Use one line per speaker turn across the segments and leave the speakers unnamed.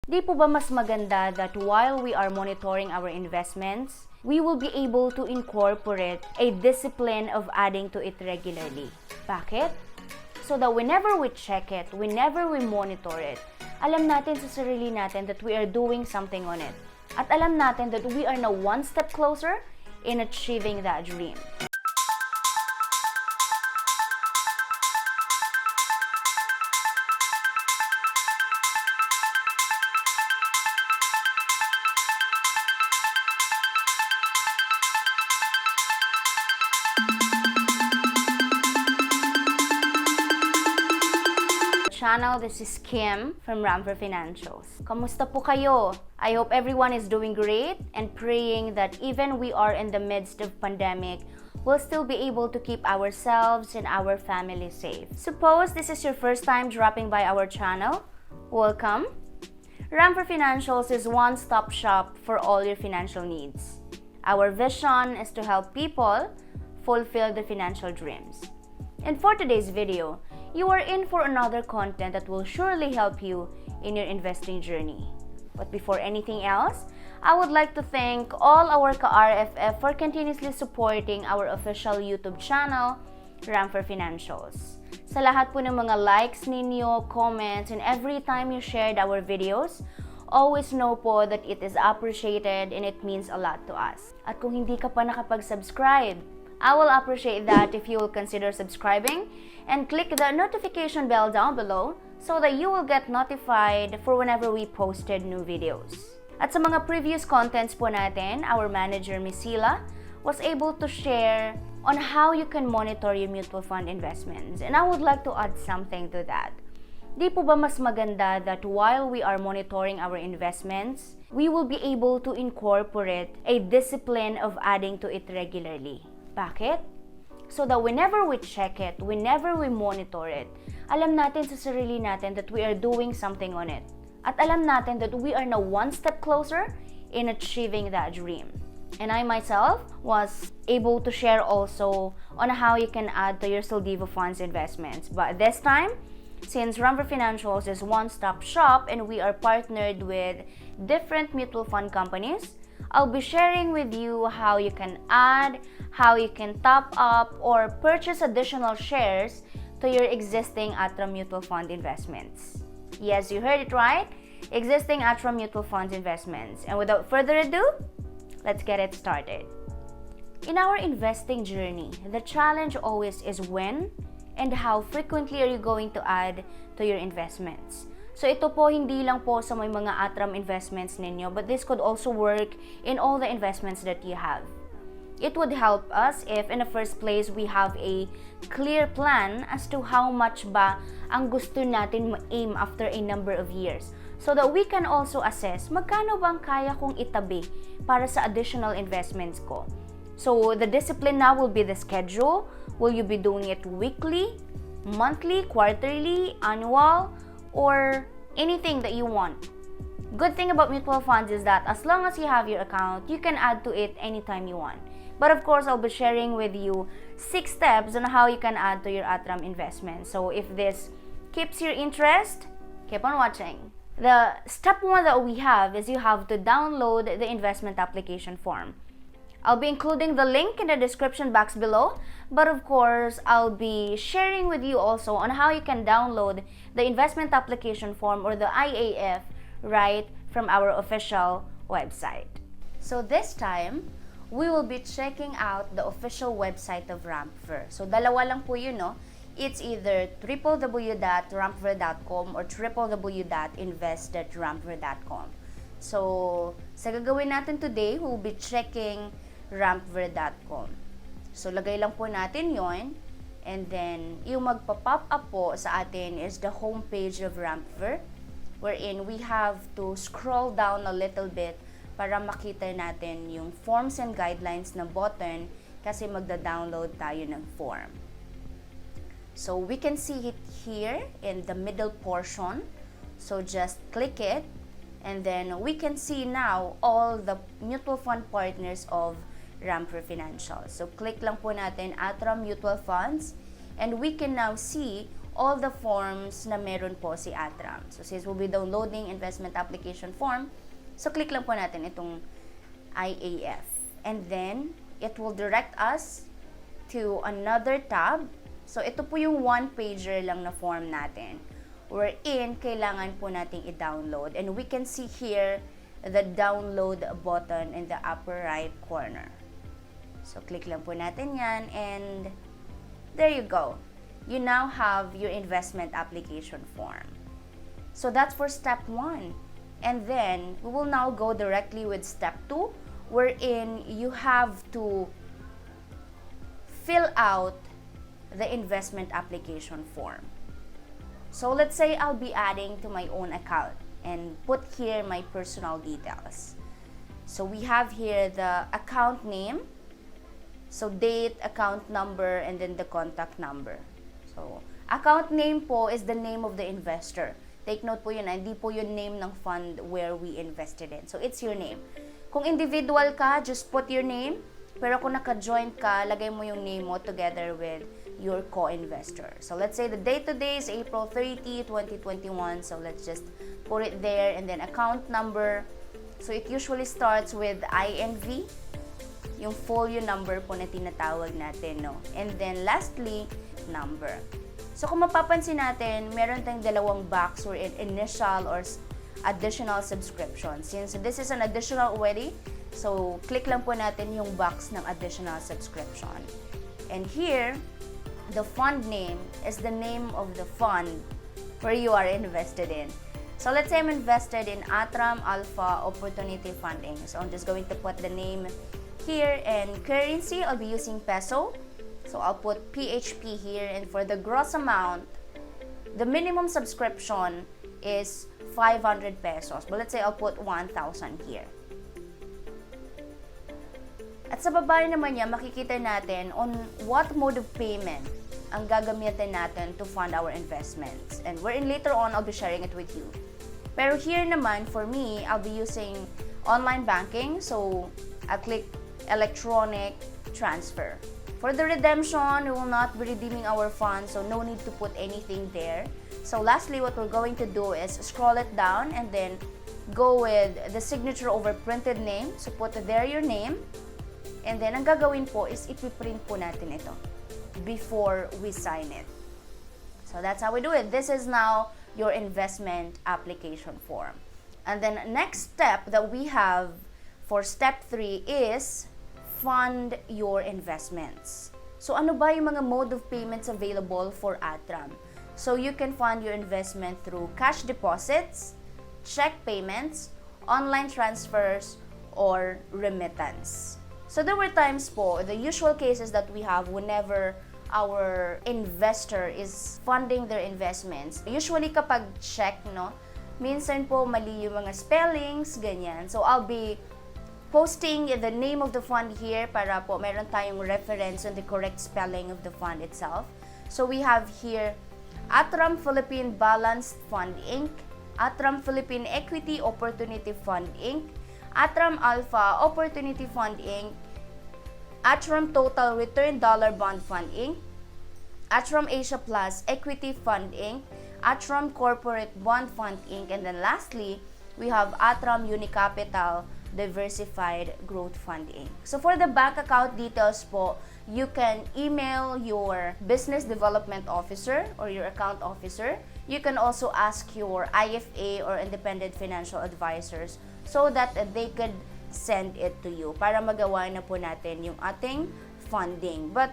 Di po ba mas maganda that while we are monitoring our investments, we will be able to incorporate a discipline of adding to it regularly? Bakit? So that whenever we check it, whenever we monitor it, alam natin sa sarili natin that we are doing something on it. At alam natin that we are now one step closer in achieving that dream. Channel, this is Kim from Rampver Financials. Kamusta po kayo? I hope everyone is doing great and praying that even we are in the midst of pandemic, we'll still be able to keep ourselves and our family safe. Suppose this is your first time dropping by our channel. Welcome. Rampver Financials is one-stop shop for all your financial needs. Our vision is to help people fulfill their financial dreams. And for today's video, you are in for another content that will surely help you in your investing journey. But before anything else, I would like to thank all our KA-RFF for continuously supporting our official YouTube channel, Rampver Financials. Sa lahat po ng mga likes ninyo, comments, and every time you shared our videos, always know po that it is appreciated and it means a lot to us. At kung hindi ka pa nakapag-subscribe, I will appreciate that if you will consider subscribing and click the notification bell down below so that you will get notified for whenever we posted new videos. At sa mga previous contents po natin, our manager, Miss Sila, was able to share on how you can monitor your mutual fund investments. And I would like to add something to that. Di po ba mas maganda that while we are monitoring our investments, we will be able to incorporate a discipline of adding to it regularly? Bakit? So that whenever we check it, whenever we monitor it, alam natin sa sarili natin that we are doing something on it. At alam natin that we are now one step closer in achieving that dream. And I myself was able to share also on how you can add to your SOLDIVO funds investments. But this time, since Rampver Financials is one-stop shop and we are partnered with different mutual fund companies, I'll be sharing with you how you can add, how you can top up, or purchase additional shares to your existing ATRAM Mutual Fund investments. Yes, you heard it right. Existing ATRAM Mutual Fund investments. And without further ado, let's get it started. In our investing journey, the challenge always is when and how frequently are you going to add to your investments. So ito po hindi lang po sa may mga ATRAM investments ninyo, but this could also work in all the investments that you have. It would help us if in the first place we have a clear plan as to how much ba ang gusto natin ma-aim after a number of years, so that we can also assess magkano bang kaya kong itabi para sa additional investments ko. So the discipline now will be the schedule. Will you be doing it weekly, monthly, quarterly, annual, or anything that you want? Good thing about mutual funds is that as long as you have your account, you can add to it anytime you want. But of course, I'll be sharing with you 6 steps on how you can add to your ATRAM investment. So if this keeps your interest, keep on watching. The step 1 that we have is you have to download the investment application form. I'll be including the link in the description box below, but of course, I'll be sharing with you also on how you can download the investment application form or the IAF right from our official website. So this time, we will be checking out the official website of Rampver. So dalawa lang po yun, no? It's either www.rampver.com or www.invest.rampver.com. So, sa gagawin natin today, we'll be checking Rampver.com. So, lagay lang po natin yon, and then, yung magpa-pop up po sa atin is the homepage of Rampver, wherein we have to scroll down a little bit para makita natin yung forms and guidelines na button kasi magda-download tayo ng form. So, we can see it here in the middle portion. So, just click it, and then we can see now all the mutual fund partners of Rampver Financial. So, click lang po natin ATRAM Mutual Funds, and we can now see all the forms na meron po si ATRAM. So since we'll be downloading investment application form, so click lang po natin itong IAF. And then, it will direct us to another tab. So ito po yung one-pager lang na form natin, wherein kailangan po nating i-download. And we can see here the download button in the upper right corner. So click lang po natin yan, and there you go. You now have your investment application form. So that's for step 1. And then, we will now go directly with step 2, wherein you have to fill out the investment application form. So let's say I'll be adding to my own account and put here my personal details. So we have here the account name, so date, account number, and then the contact number. So, account name po is the name of the investor. Take note po yun, hindi po yung name ng fund where we invested in. So, it's your name. Kung individual ka, just put your name. Pero kung naka-joint ka, lagay mo yung name mo together with your co-investor. So, let's say the date today is April 30, 2021. So, let's just put it there. And then, account number. So, it usually starts with INV. Yung folio number po na tinatawag natin, no? And then, lastly, number. So, kung mapapansin natin, meron tayong dalawang box or initial or additional subscription. Since this is an additional already, so, click lang po natin yung box ng additional subscription. And here, the fund name is the name of the fund where you are invested in. So, let's say I'm invested in ATRAM Alpha Opportunity Funding. So, I'm just going to put the name here, and currency, I'll be using peso. So, I'll put PHP here, and for the gross amount, the minimum subscription is 500 pesos. But let's say I'll put 1,000 here. At sa baba naman niya, makikita natin on what mode of payment ang gagamitin natin to fund our investments. And wherein later on, I'll be sharing it with you. Pero here naman, for me, I'll be using online banking. So, I'll click electronic transfer. For the redemption, we will not be redeeming our funds, so no need to put anything there. So lastly, what we're going to do is scroll it down and then go with the signature over printed name. So put there your name. And then ang gagawin po is ipiprint po natin ito before we sign it. So that's how we do it. This is now your investment application form. And then next step that we have for step 3 is fund your investments. So ano ba yung mga mode of payments available for ATRAM? So you can fund your investment through cash deposits, check payments, online transfers, or remittance. So there were times po, the usual cases that we have whenever our investor is funding their investments. Usually kapag check, no, minsan po mali yung mga spellings, ganyan. So I'll be posting the name of the fund here para po meron tayong reference on the correct spelling of the fund itself. So we have here ATRAM Philippine Balanced Fund Inc., ATRAM Philippine Equity Opportunity Fund Inc., ATRAM Alpha Opportunity Fund Inc., ATRAM Total Return Dollar Bond Fund Inc., ATRAM Asia Plus Equity Fund Inc., ATRAM Corporate Bond Fund Inc., and then lastly, we have ATRAM Unicapital Diversified Growth Fund Inc. So for the bank account details po, you can email your business development officer or your account officer. You can also ask your IFA or independent financial advisors so that they could send it to you para magawa na po natin yung ating funding. But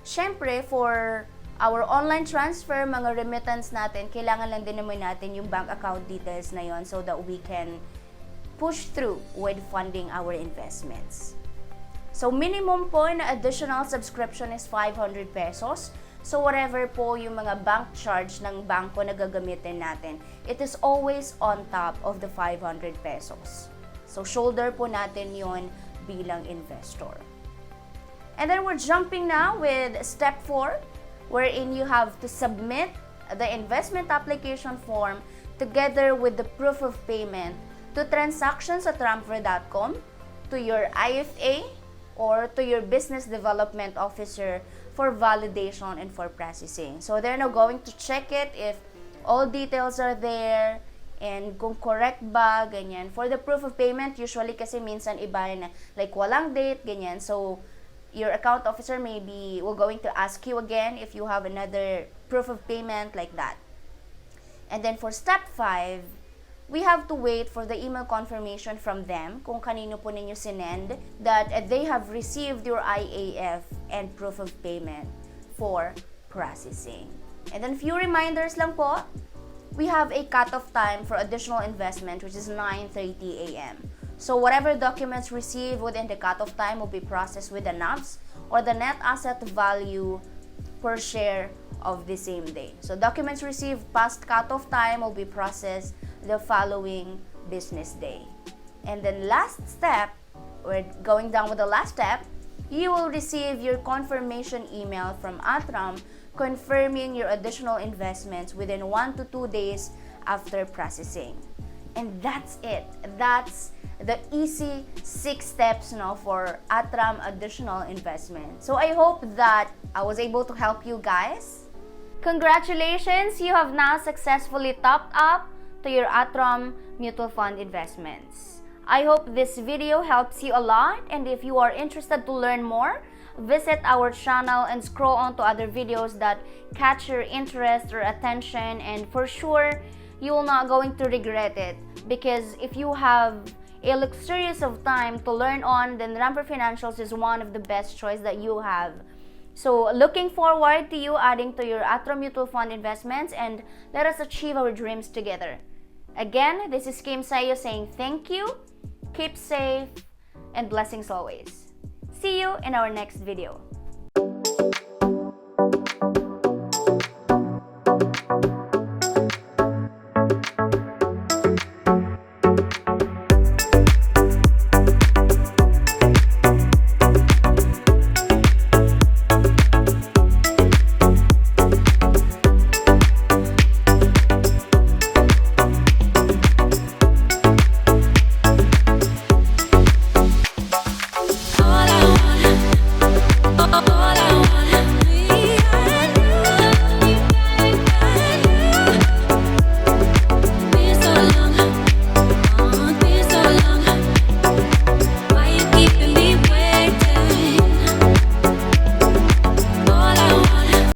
syempre, for our online transfer, mga remittance natin, kailangan lang din naman natin yung bank account details na yon so that we can push through with funding our investments. So minimum po na additional subscription is 500 pesos. So whatever po yung mga bank charge ng bangko na gagamitin natin, it is always on top of the 500 pesos. So shoulder po natin yon bilang investor. And then we're jumping now with step 4, wherein you have to submit the investment application form together with the proof of payment to transactions at rampver.com, to your IFA, or to your business development officer for validation and for processing. So they're now going to check it if all details are there and kung correct ba, ganyan. For the proof of payment, usually kasi minsan iba na like walang date, ganyan. So your account officer maybe will going to ask you again if you have another proof of payment like that. And then for step 5, we have to wait for the email confirmation from them kung kanino po ninyo sinend that they have received your IAF and proof of payment for processing. And then few reminders lang po, we have a cutoff time for additional investment which is 9:30 a.m. So whatever documents received within the cutoff time will be processed with the NAVs or the net asset value per share of the same day. So documents received past cutoff time will be processed the following business day. And then last step, we're going down with the last step, you will receive your confirmation email from ATRAM confirming your additional investments within 1 to 2 days after processing. And that's it. That's the easy 6 steps now for ATRAM additional investment. So I hope that I was able to help you guys. Congratulations, you have now successfully topped up to your ATRAM Mutual Fund investments. I hope this video helps you a lot, and if you are interested to learn more, visit our channel and scroll on to other videos that catch your interest or attention, and for sure you will not going to regret it, because if you have a luxurious of time to learn on, then Rampver Financials is one of the best choice that you have. So looking forward to you adding to your ATRAM Mutual Fund investments, and let us achieve our dreams together. Again, this is Saiyo saying thank you, keep safe, and blessings always. See you in our next video.